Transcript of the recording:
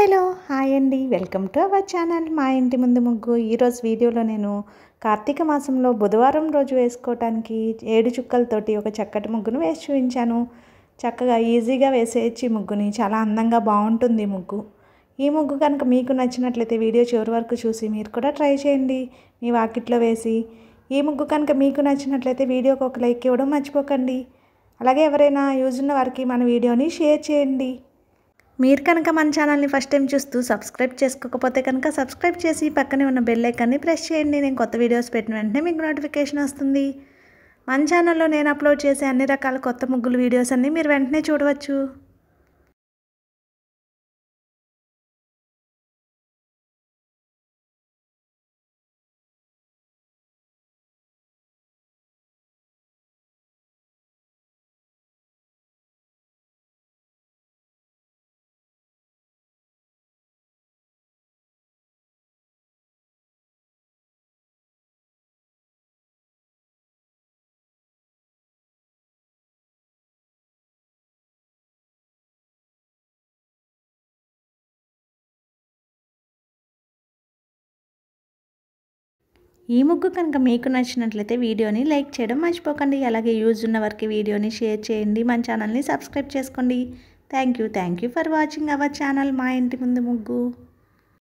Hello hi అండి, welcome to our channel మా ఇంటి ముందు ముగ్గు. ఈరోజు వీడియోలో నేను కార్తీక మాసంలో బుధవారం రోజు వేసుకోవటానికి 7 చుక్కలతోటి ఒక చక్కటి ముగ్గును వేసి చూపించాను. చక్కగా ఈజీగా వేసేయచ్చు ఈ ముగ్గుని, చాలా అందంగా బాగుంటుంది ముగ్గు. ఈ ముగ్గు కనుక మీకు నచ్చినట్లయితే వీడియో చివరి వరకు చూసి మీరు కూడా ట్రై చేయండి మీ వాకిట్లో వేసి. ఈ ముగ్గు కనుక మీకు నచ్చినట్లయితే వీడియోకి ఒక లైక్ ఇవ్వడం మర్చిపోకండి. అలాగే ఎవరైనా యూజ్ ఉన్న వారికి మన వీడియోని షేర్ చేయండి. మీరు కనుక మన ఛానల్ని ఫస్ట్ టైం చూస్తూ సబ్స్క్రైబ్ చేసుకోకపోతే కనుక సబ్స్క్రైబ్ చేసి పక్కనే ఉన్న బెల్ ఐకాన్ని ప్రెస్ చేయండి. నేను కొత్త వీడియోస్ పెట్టిన వెంటనే మీకు నోటిఫికేషన్ వస్తుంది. మన ఛానల్లో నేను అప్లోడ్ చేసే అన్ని రకాల కొత్త ముగ్గులు వీడియోస్ అన్నీ మీరు వెంటనే చూడవచ్చు. ఈ ముగ్గు కనుక మీకు నచ్చినట్లయితే వీడియోని లైక్ చేయడం మర్చిపోకండి. అలాగే యూజ్ ఉన్న వారికి వీడియోని షేర్ చేయండి. మన ఛానల్ని సబ్స్క్రైబ్ చేసుకోండి. Thank you for watching our channel మా ఇంటి ముందు ముగ్గు.